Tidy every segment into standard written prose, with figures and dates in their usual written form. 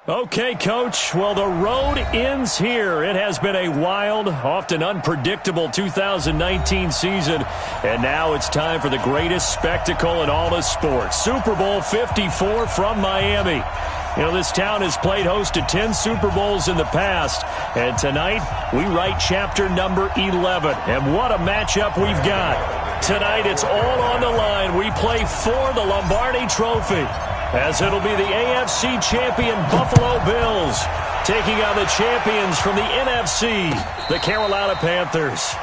Okay, Coach. Well, the road ends here. It has been a wild, often unpredictable 2019 season, and now it's time for the greatest spectacle in all of sports. Super Bowl 54 from Miami. You know, this town has played host to 10 Super Bowls in the past, and tonight we write chapter number 11. And what a matchup we've got. Tonight it's all on the line. We play for the Lombardi Trophy, as it'll be the AFC champion Buffalo Bills taking on the champions from the NFC, the Carolina Panthers.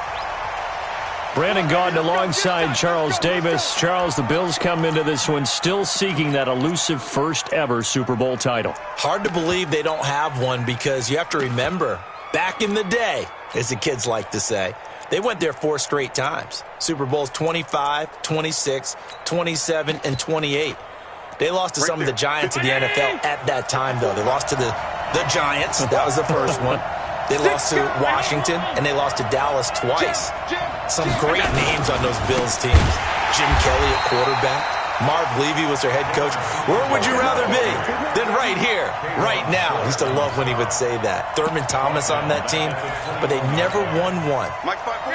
Brandon Gaudin alongside Charles Davis. Charles, the Bills come into this one still seeking that elusive first-ever Super Bowl title. Hard to believe they don't have one, because you have to remember, back in the day, as the kids like to say, they went there 4 straight times. Super Bowls 25, 26, 27, and 28. They lost to some of the giants of the NFL at that time, though. They lost to the Giants. That was the first one. They lost to Washington, and they lost to Dallas twice. Some great names on those Bills teams. Jim Kelly at quarterback. Marv Levy was their head coach. Where would you rather be than right here, right now? I used to love when he would say that. Thurman Thomas on that team, but they never won one.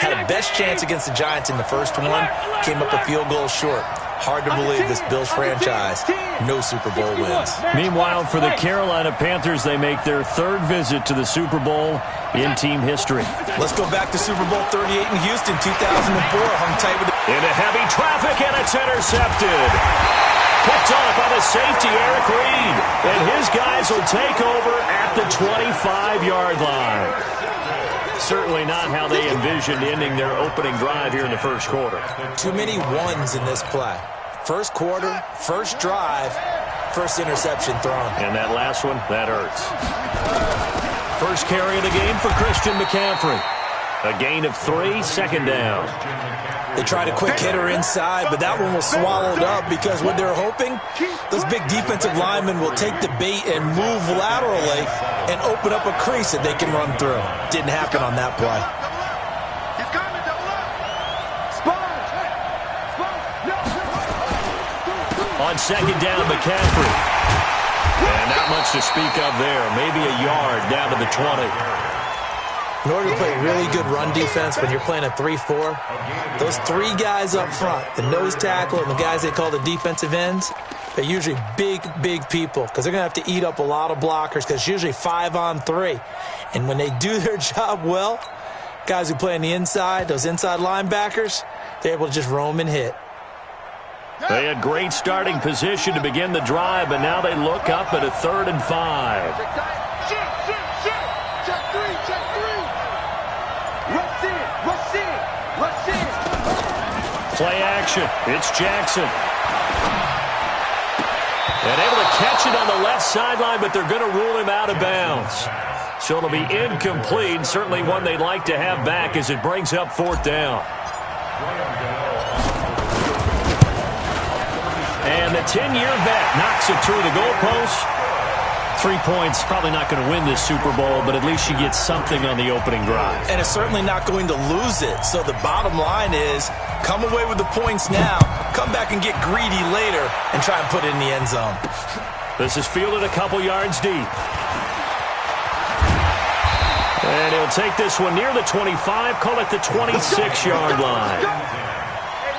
Had a best chance against the Giants in the first one, came up a field goal short. Hard to believe this Bills franchise, no Super Bowl wins. Meanwhile, for the Carolina Panthers, they make their 3rd visit to the Super Bowl in team history. Let's go back to Super Bowl 38 in Houston, 2004. Hung tight with the... Into heavy traffic, and it's intercepted. Picked off by the safety, Eric Reed. And his guys will take over at the 25-yard line. Certainly not how they envisioned ending their opening drive here in the first quarter. Too many ones in this play. First quarter, first drive, first interception thrown. And that last one, that hurts. First carry of the game for Christian McCaffrey. A gain of 3, second down. They tried a quick hitter inside, but that one was swallowed up, because what they're hoping, those big defensive linemen will take the bait and move laterally and open up a crease that they can run through. Didn't happen on that play. On second down, McCaffrey. And not much to speak of there. Maybe a yard down to the 20. In order to play really good run defense when you're playing a 3-4, those 3 guys up front, the nose tackle and the guys they call the defensive ends, they're usually big, big people, because they're going to have to eat up a lot of blockers, because it's usually 5 on 3. And when they do their job well, guys who play on the inside, those inside linebackers, they're able to just roam and hit. They had great starting position to begin the drive, but now they look up at a 3rd and 5. Play action. It's Jackson. And able to catch it on the left sideline, but they're going to rule him out of bounds. So it'll be incomplete. Certainly one they'd like to have back as it brings up 4th down. And the 10-year vet knocks it through the goalpost. 3 points, probably not going to win this Super Bowl, but at least you get something on the opening drive. And it's certainly not going to lose it. So the bottom line is, come away with the points now, come back and get greedy later, and try and put it in the end zone. This is fielded a couple yards deep. And he'll take this one near the 25, call it the 26-yard line.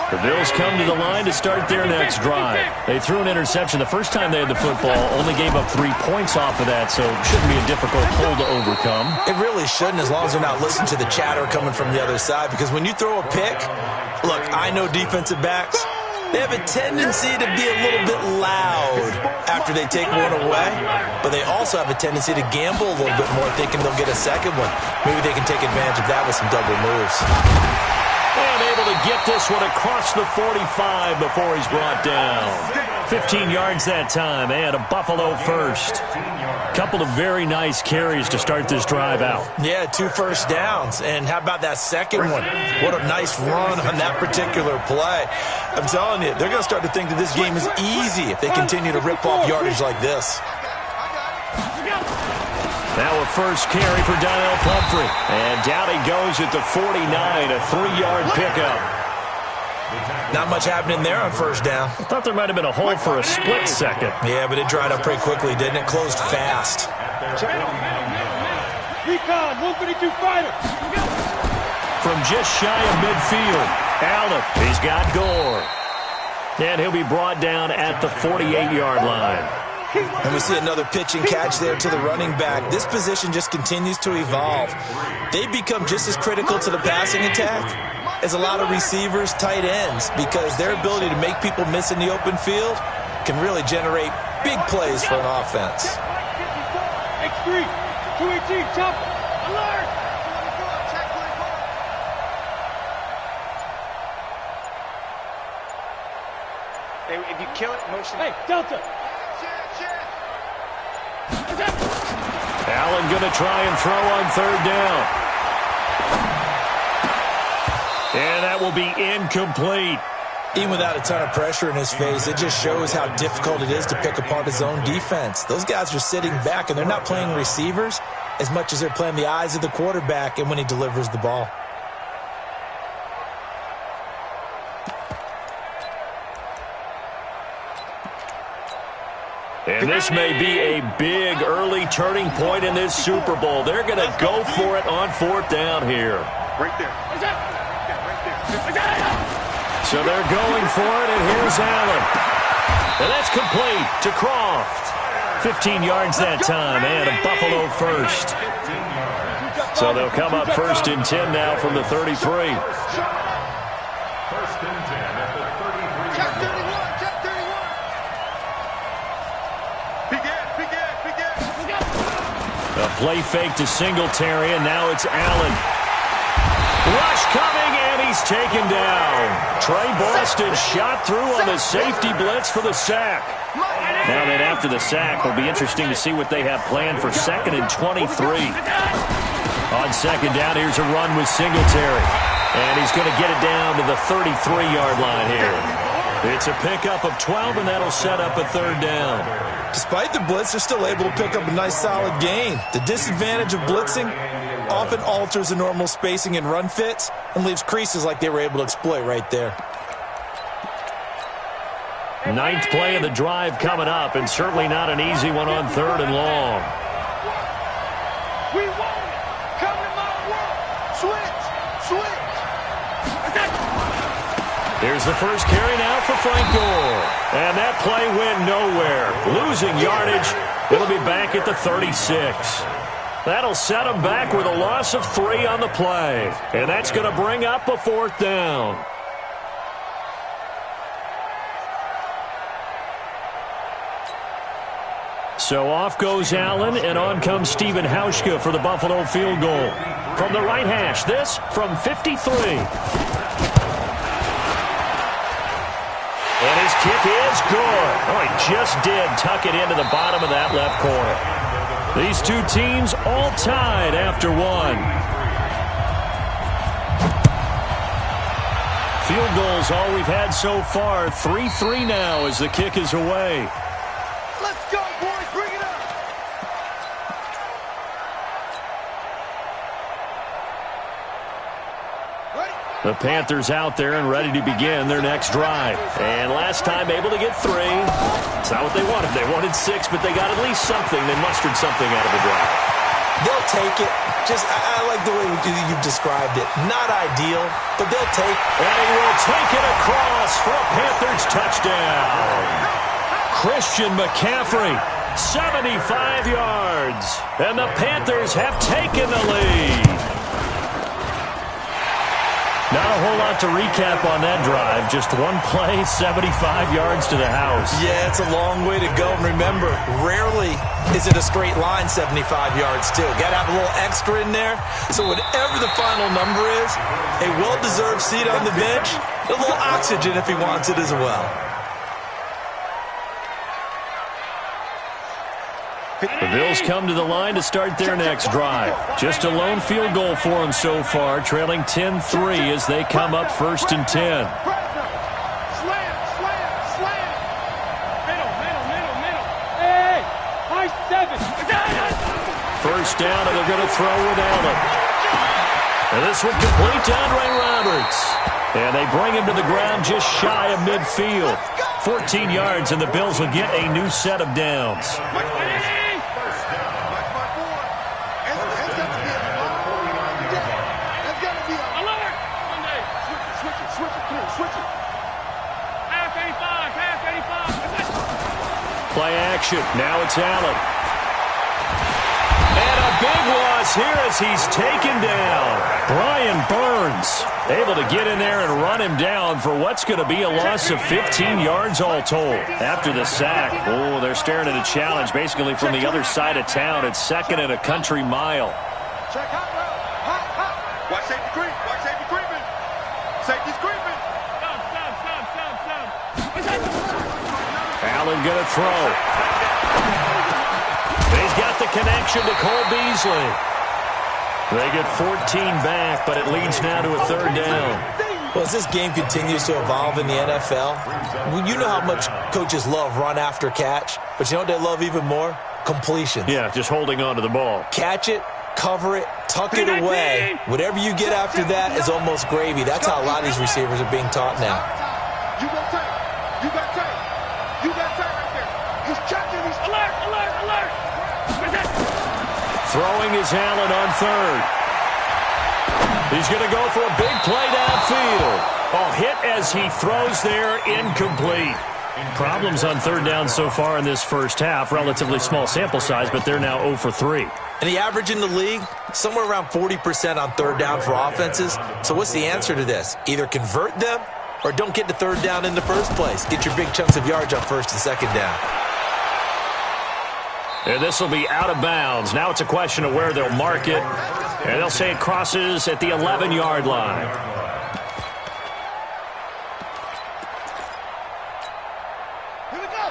The Bills come to the line to start their next drive. They threw an interception the first time they had the football, only gave up 3 points off of that, so it shouldn't be a difficult hole to overcome. It really shouldn't, as long as they're not listening to the chatter coming from the other side, because when you throw a pick, look, I know defensive backs, they have a tendency to be a little bit loud after they take one away, but they also have a tendency to gamble a little bit more, thinking they'll get a second one. Maybe they can take advantage of that with some double moves. And able to get this one across the 45 before he's brought down. 15 yards that time, and a Buffalo first. Couple of very nice carries to start this drive out. Yeah, 2 first downs. And how about that second one? What a nice run on that particular play. I'm telling you, they're going to start to think that this game is easy if they continue to rip off yardage like this. Now a first carry for Donnell Pumphrey. And down he goes at the 49, a 3-yard pickup. Not much happening there on first down. I thought there might have been a hole for a split second. Yeah, but it dried up pretty quickly, didn't it? Closed fast. Recon, 152 fighter. From just shy of midfield, Allen, he's got Gore. And he'll be brought down at the 48-yard line. And we see another pitch and catch there to the running back. This position just continues to evolve. They become just as critical to the passing attack as a lot of receivers, tight ends, because their ability to make people miss in the open field can really generate big plays for an offense. X3, 218, chopper, alert! Hey, if you kill it, motion. Hey, Delta! Allen going to try and throw on third down. And that will be incomplete. Even without a ton of pressure in his face, it just shows how difficult it is to pick apart his own defense. Those guys are sitting back, and they're not playing receivers as much as they're playing the eyes of the quarterback and when he delivers the ball. And this may be a big early turning point in this Super Bowl. They're going to go for it on fourth down here. Right there. So they're going for it, and here's Allen. And that's complete to Croft. 15 yards that time, and a Buffalo first. So they'll come up first and 10 now from the 33. First and 10 at the 33. Check 31, check 31. A play fake to Singletary, and now it's Allen. Rush coming, and he's taken down. Trey Boston shot through on the safety blitz for the sack. Now then, after the sack, it'll be interesting to see what they have planned for second and 23. On second down, here's a run with Singletary. And he's going to get it down to the 33-yard line here. It's a pickup of 12, and that'll set up a third down. Despite the blitz, they're still able to pick up a nice, solid gain. The disadvantage of blitzing often alters the normal spacing and run fits and leaves creases like they were able to exploit right there. Ninth play of the drive coming up, and certainly not an easy one on third and long. We want it. Come to my world. Switch. Here's the first carry now for Frank Gore. And that play went nowhere. Losing yardage. It'll be back at the 36. That'll set them back with a loss of 3 on the play. And that's going to bring up a fourth down. So off goes Allen, and on comes Stephen Hauschka for the Buffalo field goal. From the right hash, this from 53. And his kick is good. Oh, he just did tuck it into the bottom of that left corner. These two teams all tied after one. Field goals all we've had so far. 3-3 now as the kick is away. Let's go, boys. Bring it up. The Panthers out there and ready to begin their next drive. And last time able to get 3. It's not what they wanted. They wanted 6, but they got at least something. They mustered something out of the drive. They'll take it. I like the way you've described it. Not ideal, but they'll take it. And he will take it across for a Panthers touchdown. Christian McCaffrey, 75 yards. And the Panthers have taken the lead. Not a whole lot to recap on that drive. Just one play, 75 yards to the house. Yeah, it's a long way to go. And remember, rarely is it a straight line 75 yards, too. Got to have a little extra in there. So whatever the final number is, a well-deserved seat on the bench, a little oxygen if he wants it as well. The Bills come to the line to start their next drive. Just a lone field goal for them so far, trailing 10-3 as they come up first and 10. Slam. Middle. Hey, high 7. First down, and they're going to throw with Allen. And this one complete to Andre Roberts. And they bring him to the ground just shy of midfield. 14 yards, and the Bills will get a new set of downs. Play action. Now it's Allen. And a big loss here as he's taken down. Brian Burns able to get in there and run him down for what's going to be a loss of 15 yards all told. After the sack, oh, they're staring at a challenge basically from the other side of town. It's second and a country mile. Check hot route. Hot. Watch safety creep. Watch safety creeping. Safety's creeping. Stop. Allen going to throw. He's got the connection to Cole Beasley. They get 14 back, but it leads now to a third down. Well, as this game continues to evolve in the NFL, you know how much coaches love run after catch, but you know what they love even more? Completions. Yeah, just holding on to the ball. Catch it, cover it, tuck it away. Whatever you get after that is almost gravy. That's how a lot of these receivers are being taught now. You got tight. You got tight. You got tight right there. He's catching. He's alert. Throwing is Allen on third. He's going to go for a big play downfield. Oh, hit as he throws there, incomplete. Problems on third down so far in this first half. Relatively small sample size, but they're now 0 for 3. And the average in the league, somewhere around 40% on third down for offenses. So what's the answer to this? Either convert them or don't get to third down in the first place. Get your big chunks of yards on first and second down. And this will be out of bounds. Now it's a question of where they'll mark it. And they'll say it crosses at the 11-yard line.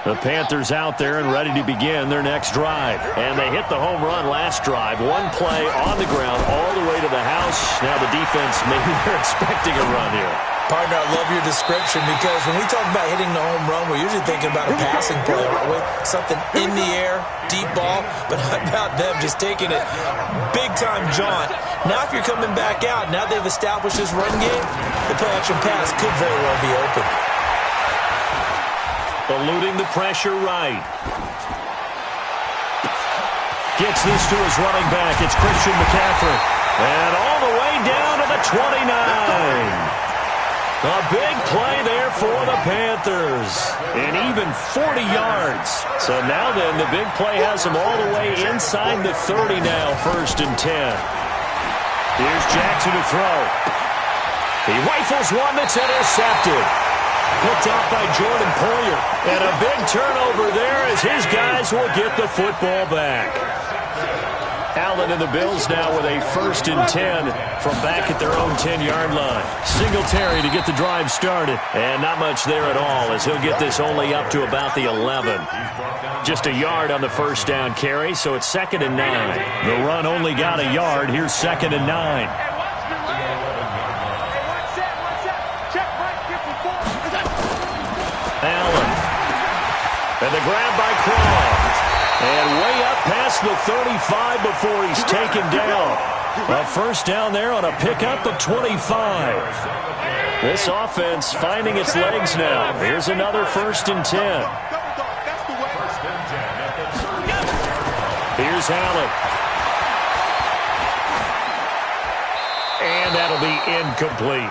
The Panthers out there and ready to begin their next drive. And they hit the home run last drive. One play on the ground all the way to the house. Now the defense, maybe they're expecting a run here. Partner, I love your description because when we talk about hitting the home run, we're usually thinking about a passing play, aren't we? Something in the air, deep ball, but how about them just taking it big-time jaunt? Now if you're coming back out, now they've established this run game, the play-action pass could very well be open. Eluding the pressure right. Gets this to his running back. It's Christian McCaffrey. And all the way down to the 29. A big play there for the Panthers. And even 40 yards. So now then, the big play has them all the way inside the 30 now, 1st and 10. Here's Jackson to throw. He rifles one that's intercepted. Picked up by Jordan Poyer. And a big turnover there as his guys will get the football back. Allen and the Bills now with a 1st and 10 from back at their own 10-yard line. Singletary to get the drive started. And not much there at all as he'll get this only up to about the 11. Just a yard on the first down carry, so it's 2nd and 9. The run only got a yard. Here's 2nd and 9. Allen. And the grab by Croft. And way up past the 35 before he's taken down. A first down there on a pickup of 25. This offense finding its legs now. Here's another 1st and 10. Here's Allen. And that'll be incomplete.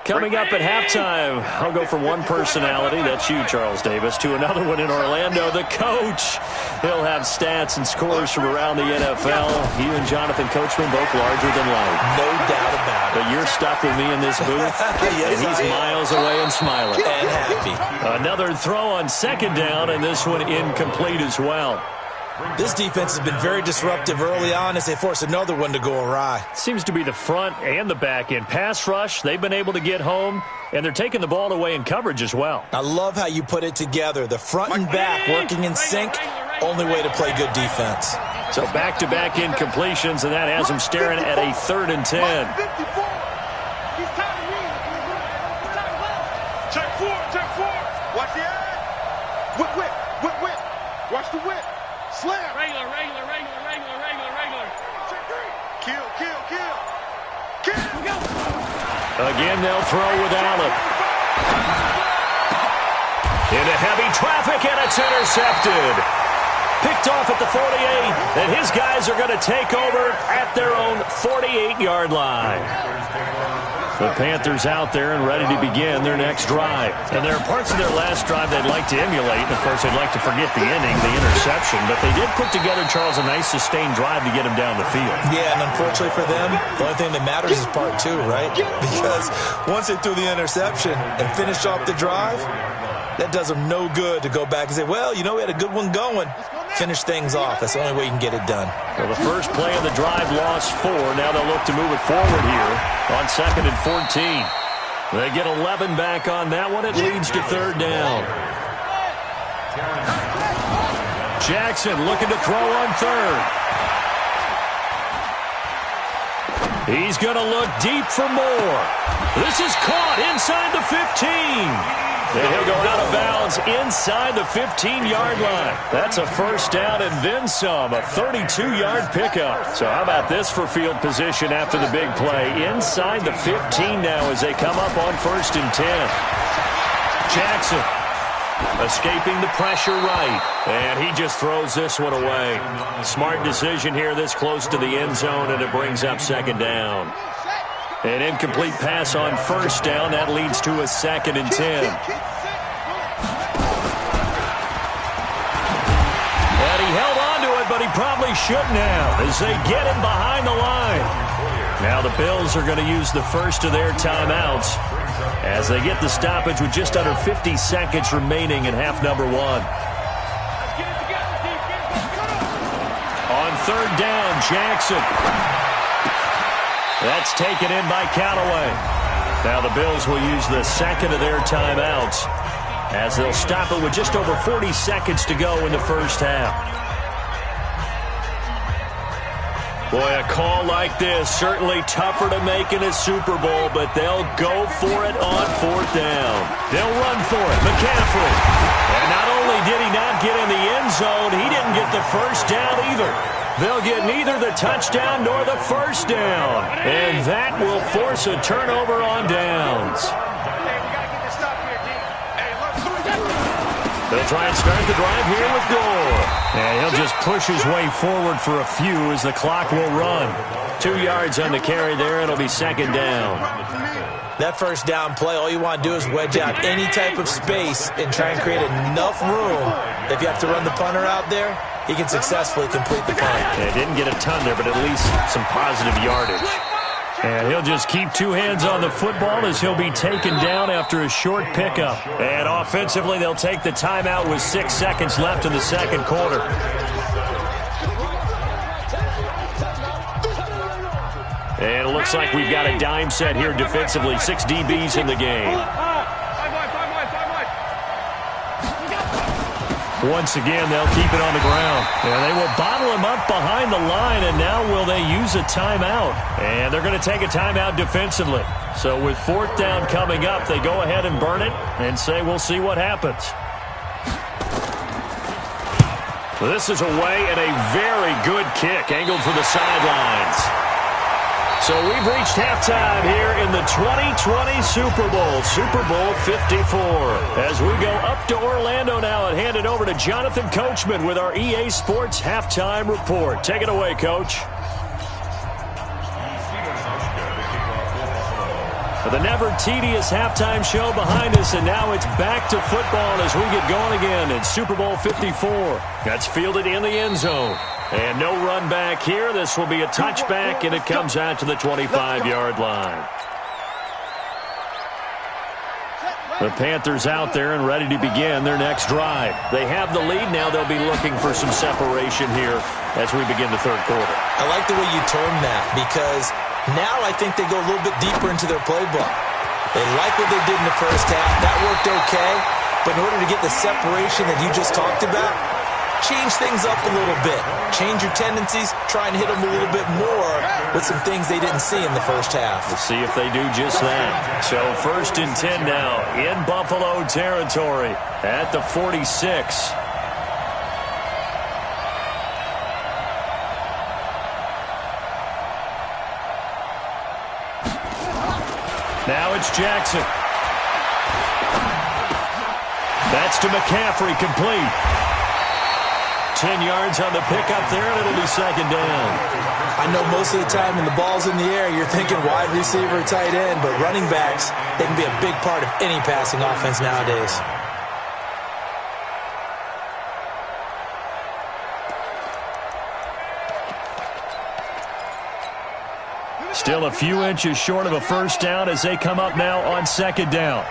Coming up at halftime, I'll go from one personality, that's you, Charles Davis, to another one in Orlando, the coach. He'll have stats and scores from around the NFL. You and Jonathan Coachman both larger than life. No doubt about it. But you're stuck with me in this booth, yes, and he's miles away and smiling. And happy. Another throw on 2nd down, and this one incomplete as well. This defense has been very disruptive early on as they force another one to go awry. Seems to be the front and the back end. Pass rush, they've been able to get home, and they're taking the ball away in coverage as well. I love how you put it together. The front and back working in sync, only way to play good defense. So back-to-back incompletions, and that has them staring at a 3rd and 10. Check 4. Watch the eye. Again, they'll throw with Allen. Into heavy traffic, and it's intercepted. Picked off at the 48, and his guys are going to take over at their own 48-yard line. The Panthers out there and ready to begin their next drive. And there are parts of their last drive they'd like to emulate. And, of course, they'd like to forget the ending, the interception. But they did put together, Charles, a nice sustained drive to get him down the field. Yeah, and unfortunately for them, the only thing that matters is part two, right? Because once they threw the interception and finished off the drive, that does them no good to go back and say, well, you know, we had a good one going. Finish things off. That's the only way you can get it done. Well, the first play of the drive lost 4. Now they'll look to move it forward here on 2nd and 14. They get 11 back on that one. It leads to 3rd down. Jackson looking to throw on 3rd. He's going to look deep for more. This is caught inside the 15. And he'll go out of bounds inside the 15-yard line. That's a first down and then some, a 32-yard pickup. So how about this for field position after the big play? Inside the 15 now as they come up on 1st and 10. Jackson escaping the pressure right. And he just throws this one away. Smart decision here this close to the end zone, and it brings up 2nd down. An incomplete pass on 1st down. That leads to a 2nd and 10. And he held on to it, but he probably shouldn't have as they get him behind the line. Now the Bills are going to use the first of their timeouts as they get the stoppage with just under 50 seconds remaining in half number 1. On 3rd down, Jackson. That's taken in by Callaway. Now the Bills will use the second of their timeouts as they'll stop it with just over 40 seconds to go in the first half. Boy, a call like this, certainly tougher to make in a Super Bowl, but they'll go for it on 4th down. They'll run for it. McCaffrey. And not only did he not get in the end zone, he didn't get the first down either. They'll get neither the touchdown nor the first down. And that will force a turnover on downs. They'll try and start the drive here with Gore. And he'll just push his way forward for a few as the clock will run. 2 yards on the carry there. It'll be 2nd down. That first down play, all you want to do is wedge out any type of space and try and create enough room. If you have to run the punter out there, he can successfully complete the punt. Yeah, didn't get a ton there, but at least some positive yardage. And he'll just keep 2 hands on the football as he'll be taken down after a short pickup. And offensively, they'll take the timeout with 6 seconds left in the second quarter. And it looks like we've got a dime set here defensively. 6 DBs in the game. Once again, they'll keep it on the ground. And they will bottle him up behind the line, and now will they use a timeout? And they're going to take a timeout defensively. So with 4th down coming up, they go ahead and burn it and say we'll see what happens. This is away and a very good kick angled for the sidelines. So we've reached halftime here in the 2020 Super Bowl, Super Bowl 54. As we go up to Orlando now and hand it over to Jonathan Coachman with our EA Sports Halftime Report. Take it away, Coach. The never-tedious halftime show behind us, and now it's back to football as we get going again in Super Bowl 54. That's fielded in the end zone. And no run back here. This will be a touchback, and it comes out to the 25-yard line. The Panthers out there and ready to begin their next drive. They have the lead. Now they'll be looking for some separation here as we begin the third quarter. I like the way you termed that because now I think they go a little bit deeper into their playbook. They like what they did in the first half. That worked okay. But in order to get the separation that you just talked about, change things up a little bit. Change your tendencies. Try and hit them a little bit more with some things they didn't see in the first half. We'll see if they do just that. So 1st and 10 now in Buffalo territory at the 46. Now it's Jackson. That's to McCaffrey, complete. 10 yards on the pickup there, and it'll be second down. I know most of the time when the ball's in the air, you're thinking wide receiver, tight end, but running backs, they can be a big part of any passing offense nowadays. Still a few inches short of a first down as they come up now on second down.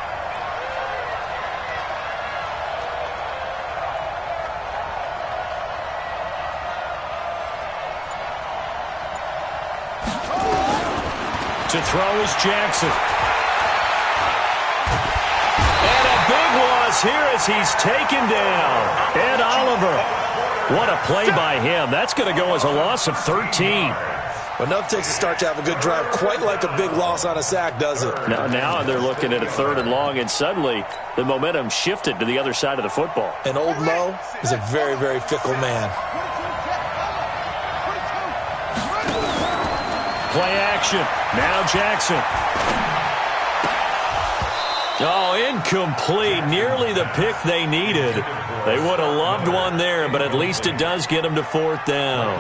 To throw is Jackson. And a big loss here as he's taken down. Ed Oliver. What a play by him. That's going to go as a loss of 13. Well, enough takes a start to have a good drive. Quite like a big loss on a sack, does it? Now they're looking at a 3rd and long, and suddenly the momentum shifted to the other side of the football. And old Mo is a very, very fickle man. Play action. Now Jackson. Oh, incomplete. Nearly the pick they needed. They would have loved one there, but at least it does get them to 4th down.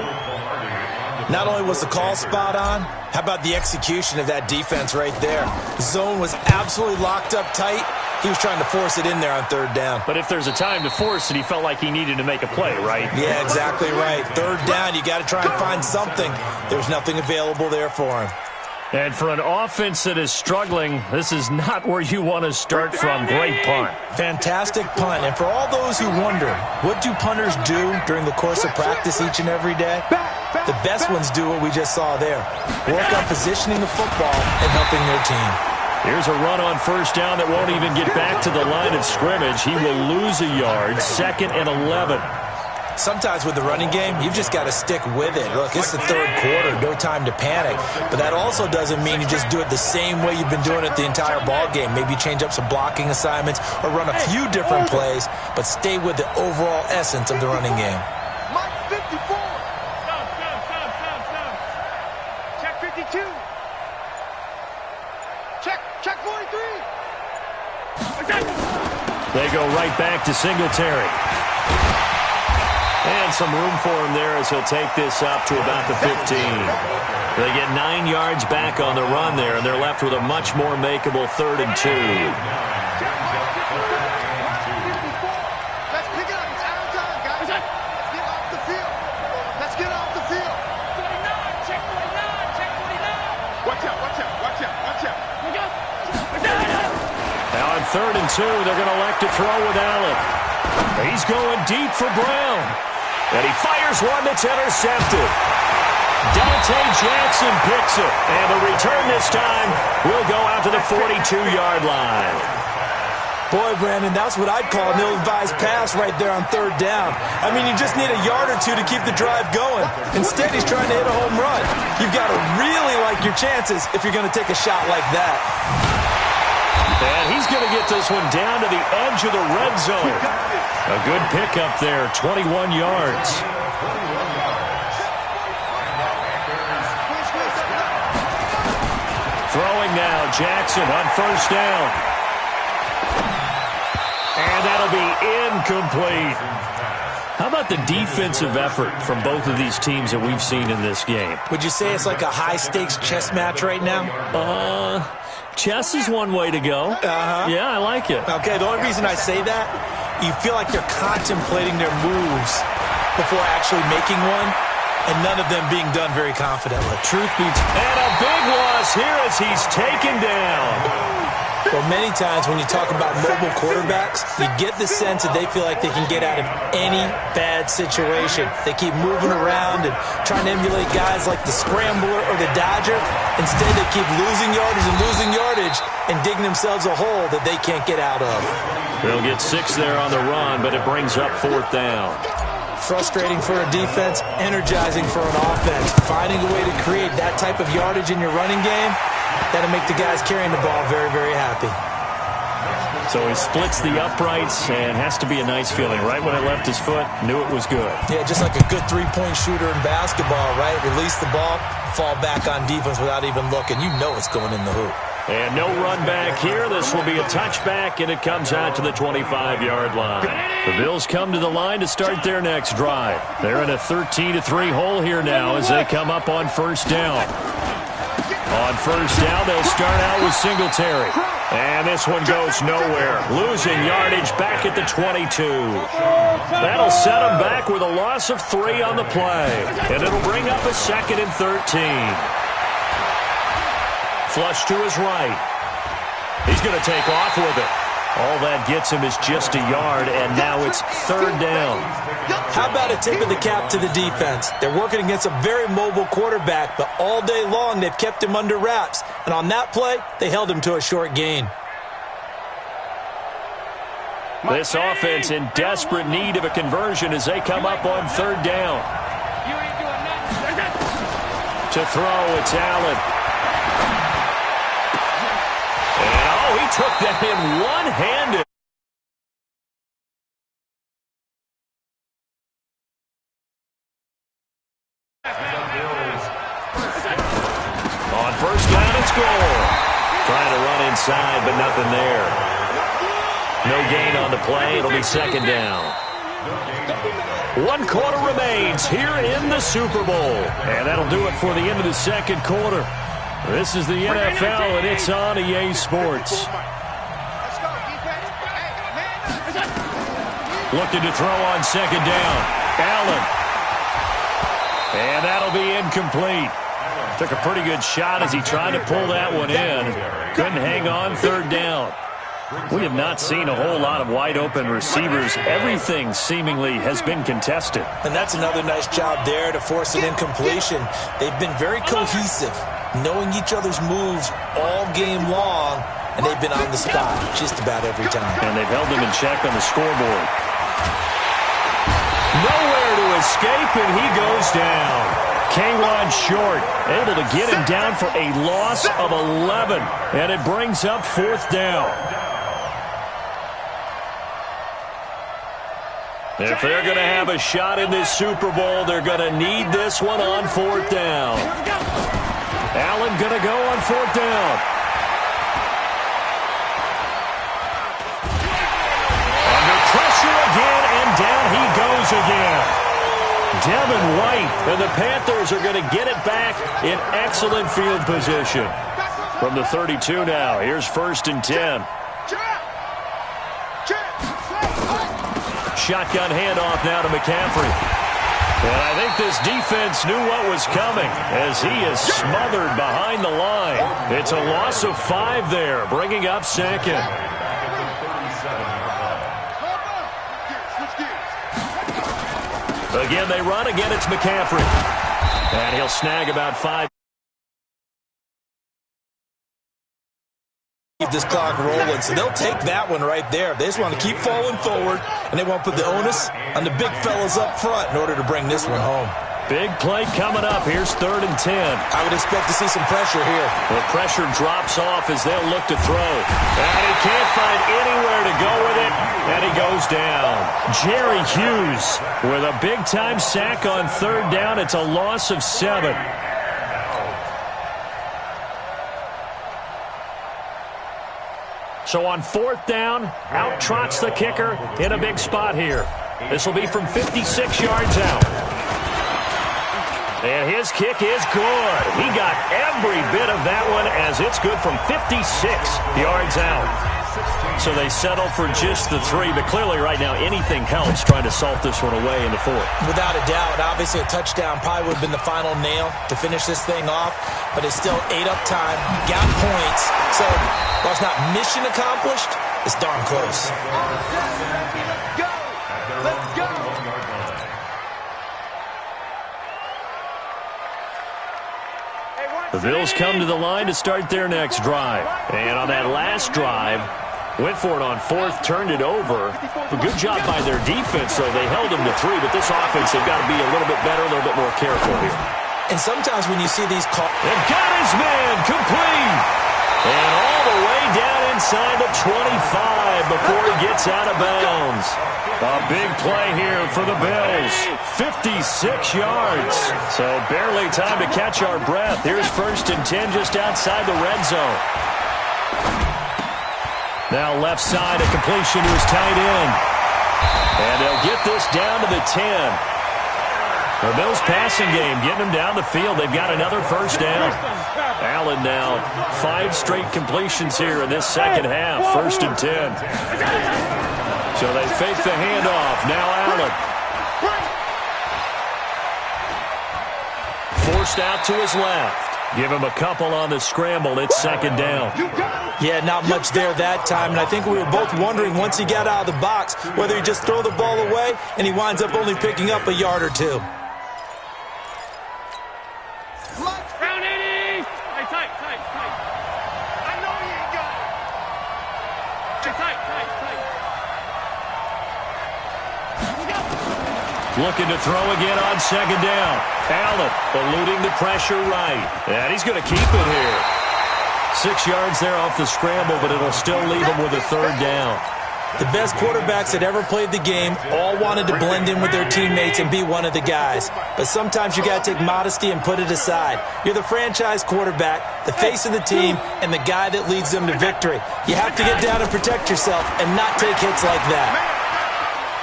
Not only was the call spot on, how about the execution of that defense right there? The zone was absolutely locked up tight. He was trying to force it in there on 3rd down. But if there's a time to force it, he felt like he needed to make a play, right? Yeah, exactly right. 3rd down, you got to try and find something. There's nothing available there for him. And for an offense that is struggling, this is not where you want to start from. Great punt. Fantastic punt. And for all those who wonder, what do punters do during the course of practice each and every day? The best ones do what we just saw there. Work on positioning the football and helping their team. Here's a run on first down that won't even get back to the line of scrimmage. He will lose a yard. 2nd and 11. Sometimes with the running game, you've just got to stick with it. Look, it's the 3rd quarter, no time to panic. But that also doesn't mean you just do it the same way you've been doing it the entire ball game. Maybe change up some blocking assignments or run a few different plays, but stay with the overall essence of the running game. Mike 54. Check 52. Check 43. They go right back to Singletary. And some room for him there as he'll take this up to about the 15. They get 9 yards back on the run there, and they're left with a much more makeable 3rd and 2. Let's pick it up. It's out of time, guys. Let's get off the field. Let's get off the field. 49. Check 49. Check 49. Watch out. Watch out. Watch out. Watch out. Now on 3rd and 2, they're going to elect to throw with Allen. He's going deep for Brown. And he fires one that's intercepted. Dante Jackson picks it. And the return this time will go out to the 42-yard line. Boy, Brandon, that's what I'd call an ill-advised pass right there on 3rd down. I mean, you just need a yard or two to keep the drive going. Instead, he's trying to hit a home run. You've got to really like your chances if you're going to take a shot like that. And he's going to get this one down to the edge of the red zone. A good pickup there, 21 yards. Throwing now, Jackson on first down. And that'll be incomplete. How about the defensive effort from both of these teams that we've seen in this game? Would you say it's like a high-stakes chess match right now? Chess is one way to go. Yeah, I like it. Okay, the only reason I say that, you feel like they're contemplating their moves before actually making one, and none of them being done very confidently. Truth beats. And a big loss here as he's taken down. Well, many times when you talk about mobile quarterbacks, you get the sense that they feel like they can get out of any bad situation. They keep moving around and trying to emulate guys like the Scrambler or the Dodger. Instead, they keep losing yardage and digging themselves a hole that they can't get out of. They'll get 6 there on the run, but it brings up 4th down. Frustrating for a defense, energizing for an offense. Finding a way to create that type of yardage in your running game, that'll make the guys carrying the ball very, very happy. So he splits the uprights and has to be a nice feeling. Right when it left his foot, knew it was good. Yeah, just like a good three-point shooter in basketball, right? Release the ball, fall back on defense without even looking. You know it's going in the hoop. And no run back here. This will be a touchback, and it comes out to the 25-yard line. The Bills come to the line to start their next drive. They're in a 13-3 hole here now as they come up on first down. On first down, they'll start out with Singletary. And this one goes nowhere. Losing yardage back at the 22. That'll set them back with a loss of 3 on the play. And it'll bring up a 2nd and 13. Flush to his right. He's going to take off with it. All that gets him is just a yard, and now it's 3rd down. How about a tip of the cap to the defense? They're working against a very mobile quarterback, but all day long they've kept him under wraps. And on that play, they held him to a short gain. This offense in desperate need of a conversion as they come up on 3rd down. To throw, it's Allen. He took that in one-handed. On first down and score. Trying to run inside, but nothing there. No gain on the play. It'll be 2nd down. 1 quarter remains here in the Super Bowl. And that'll do it for the end of the 2nd quarter. This is the NFL, and it's on EA Sports. Looking to throw on 2nd down. Allen. And that'll be incomplete. Took a pretty good shot as he tried to pull that one in. Couldn't hang on 3rd down. We have not seen a whole lot of wide-open receivers. Everything seemingly has been contested. And that's another nice job there to force an incompletion. They've been very cohesive, knowing each other's moves all game long, and they've been on the spot just about every time. And they've held them in check on the scoreboard. Nowhere to escape, and he goes down. K-Ron short, able to get him down for a loss of 11, and it brings up 4th down. If they're going to have a shot in this Super Bowl, they're going to need this one on 4th down. Allen going to go on 4th down. Under pressure again, and down he goes again. Devin White and the Panthers are going to get it back in excellent field position. From the 32 now, here's 1st and 10. Shotgun handoff now to McCaffrey. And I think this defense knew what was coming as he is smothered behind the line. It's a loss of 5 there, bringing up 2nd. Again, they run. Again, it's McCaffrey. And he'll snag about 5. Keep this clock rolling, so they'll take that one right there. They just want to keep falling forward, and they want to put the onus on the big fellas up front in order to bring this one home. Big play coming up. Here's 3rd and 10. I would expect to see some pressure here. The pressure drops off as they'll look to throw. And he can't find anywhere to go with it, and he goes down. Jerry Hughes with a big-time sack on 3rd down. It's a loss of 7. So on 4th down, out trots the kicker in a big spot here. This will be from 56 yards out. And his kick is good. He got every bit of that one as it's good from 56 yards out. So they settle for just the 3, but clearly right now anything helps trying to salt this one away in the 4th. Without a doubt, obviously a touchdown probably would have been the final nail to finish this thing off, but it's still 8 up time, got points. So while it's not mission accomplished, it's darn close. Let's go! Let's go! The Bills come to the line to start their next drive. And on that last drive, went for it on 4th, turned it over. A good job by their defense, though. They held them to 3, but this offense, they've got to be a little bit better, a little bit more careful here. And sometimes when you see these calls... And got his man complete! And all the way down inside the 25 before he gets out of bounds. A big play here for the Bills. 56 yards. So barely time to catch our breath. Here's 1st and 10 just outside the red zone. Now left side, a completion to his tight end. And they'll get this down to the 10. The Bills passing game, getting them down the field. They've got another first down. Allen now 5 straight completions here in this second half. 1st and 10. So they fake the handoff. Now Allen. Forced out to his left. Give him a couple on the scramble. It's 2nd down. Yeah, not much there that time, and I think we were both wondering once he got out of the box whether he just throw the ball away and he winds up only picking up a yard or 2. Looking to throw again on 2nd down. Allen eluding the pressure right. And he's going to keep it here. 6 yards there off the scramble, but it'll still leave him with a 3rd down. The best quarterbacks that ever played the game all wanted to blend in with their teammates and be one of the guys. But sometimes you got to take modesty and put it aside. You're the franchise quarterback, the face of the team, and the guy that leads them to victory. You have to get down and protect yourself and not take hits like that.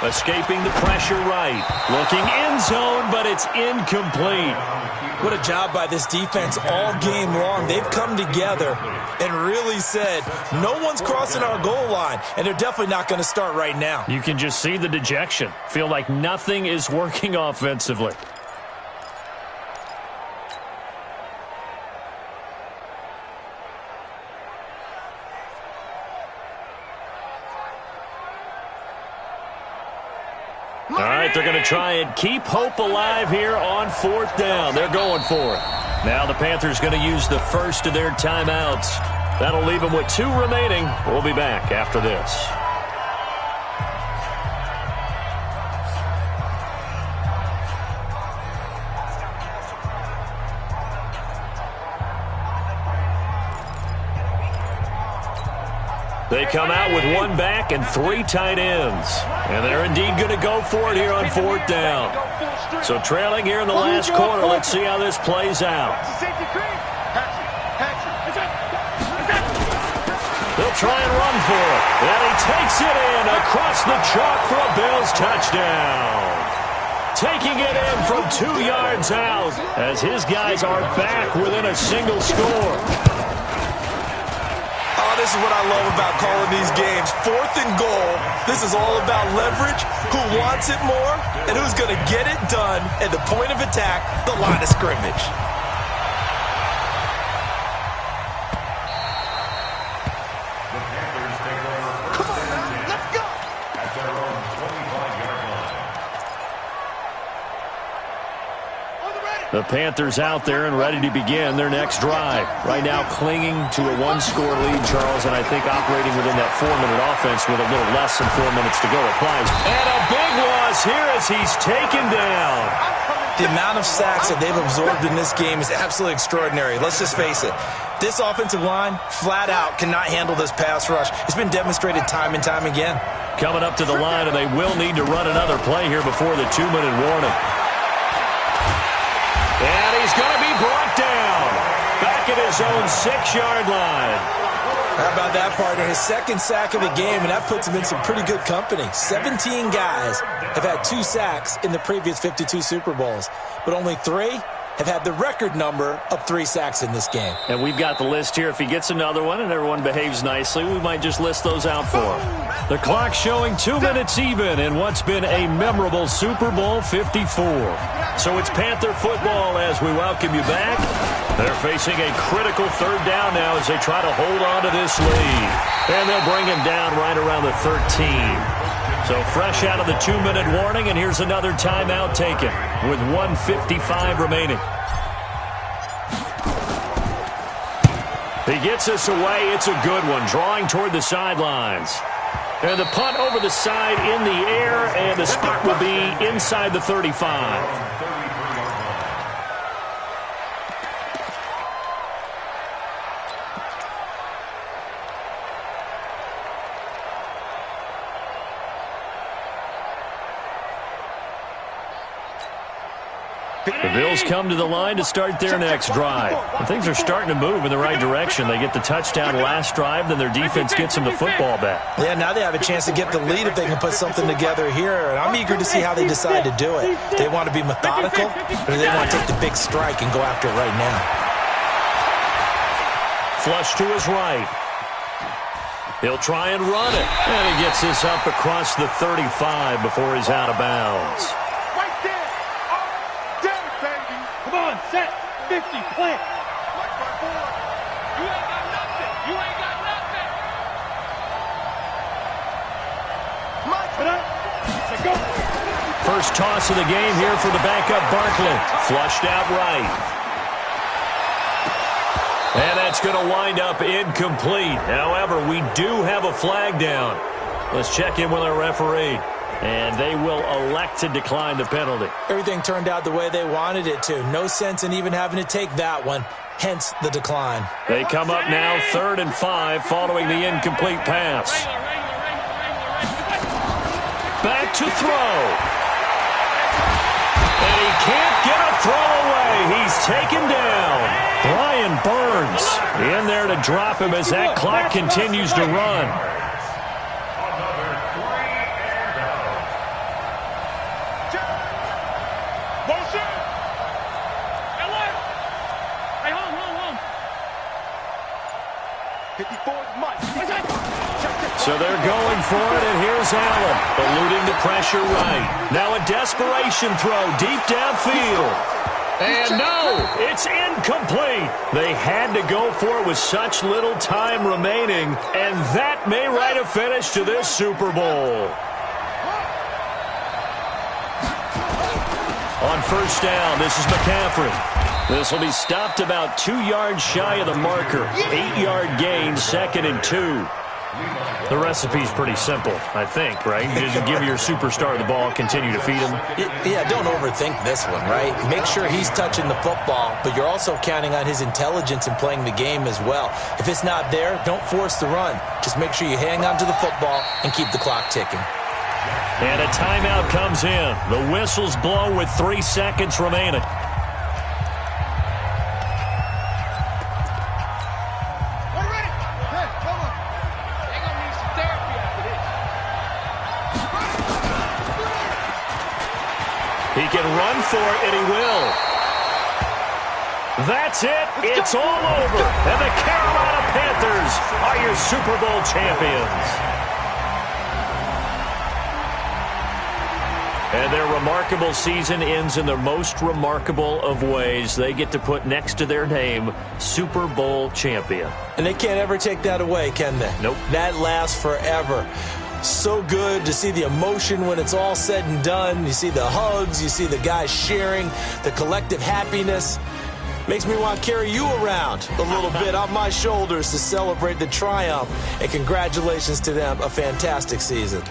Escaping the pressure right. Looking end zone, but it's incomplete. What a job by this defense all game long. They've come together and really said, no one's crossing our goal line, and they're definitely not going to start right now. You can just see the dejection. Feel like nothing is working offensively. All right, they're going to try and keep hope alive here on 4th down. They're going for it. Now the Panthers going to use the first of their timeouts. That'll leave them with 2 remaining. We'll be back after this. They come out with 1 back and 3 tight ends. And they're indeed going to go for it here on 4th down. So trailing here in the last quarter, let's see how this plays out. They'll try and run for it. And he takes it in across the chalk for a Bills touchdown. Taking it in from 2 yards out as his guys are back within a single score. This is what I love about calling these games. 4th and goal. This is all about leverage, who wants it more, and who's going to get it done at the point of attack, the line of scrimmage. Come on, man. Let's go. At their own 25-yard line. The Panthers out there and ready to begin their next drive. Right now clinging to a 1-score lead, Charles, and I think operating within that 4-minute offense with a little less than 4 minutes to go applies. And a big loss here as he's taken down. The amount of sacks that they've absorbed in this game is absolutely extraordinary. Let's just face it. This offensive line, flat out, cannot handle this pass rush. It's been demonstrated time and time again. Coming up to the line, and they will need to run another play here before the 2-minute warning. And he's going to be brought down. Back at his own 6-yard line. How about that, partner? His 2nd sack of the game, and that puts him in some pretty good company. 17 guys have had 2 sacks in the previous 52 Super Bowls, but only 3 have had the record number of 3 sacks in this game. And we've got the list here. If he gets another one and everyone behaves nicely, we might just list those out for him. The clock showing 2 minutes even in what's been a memorable Super Bowl 54. So it's Panther football as we welcome you back. They're facing a critical 3rd down now as they try to hold on to this lead. And they'll bring him down right around the 13. So fresh out of the 2-minute warning, and here's another timeout taken with 1:55 remaining. He gets us away. It's a good one, drawing toward the sidelines. And the punt over the side in the air, and the spot will be inside the 35. The Bills come to the line to start their next drive. And things are starting to move in the right direction. They get the touchdown last drive, then their defense gets them the football back. Yeah, now they have a chance to get the lead if they can put something together here. And I'm eager to see how they decide to do it. They want to be methodical, or do they want to take the big strike and go after it right now? Flush to his right. He'll try and run it. And he gets this up across the 35 before he's out of bounds. Right there. Up there, baby. Come on, set. 50, plant. Like my boy. You ain't got nothing. You ain't got nothing. Put up. Let's go. First toss of the game here for the backup Barkley. Flushed out right. And that's going to wind up incomplete. However, we do have a flag down. Let's check in with our referee. And they will elect to decline the penalty. Everything turned out the way they wanted it to. No sense in even having to take that one. Hence the decline. They come up now 3rd and 5 following the incomplete pass. Back to throw. And he can't get a throw away. He's taken down. Brian Burns in there to drop him as that clock continues to run. Motion. Hey, hold. 54 is Mike. So they're going for it, and here's Allen, eluding the pressure right. Now a desperation throw deep downfield. And no, it's incomplete. They had to go for it with such little time remaining, and that may write a finish to this Super Bowl. On first down, this is McCaffrey. This will be stopped about 2 yards shy of the marker. 8-yard gain, 2nd and 2. The recipe's pretty simple, I think, right? Just give your superstar the ball, continue to feed him. Yeah, don't overthink this one, right? Make sure he's touching the football, but you're also counting on his intelligence in playing the game as well. If it's not there, don't force the run. Just make sure you hang on to the football and keep the clock ticking. And a timeout comes in. The whistles blow with 3 seconds remaining. He can run for it, and he will. That's it. It's all over. And the Carolina Panthers are your Super Bowl champions. And their remarkable season ends in the most remarkable of ways. They get to put next to their name, Super Bowl champion. And they can't ever take that away, can they? Nope. That lasts forever. So good to see the emotion when it's all said and done. You see the hugs, you see the guys sharing, the collective happiness. Makes me want to carry you around a little bit on my shoulders to celebrate the triumph. And congratulations to them, a fantastic season.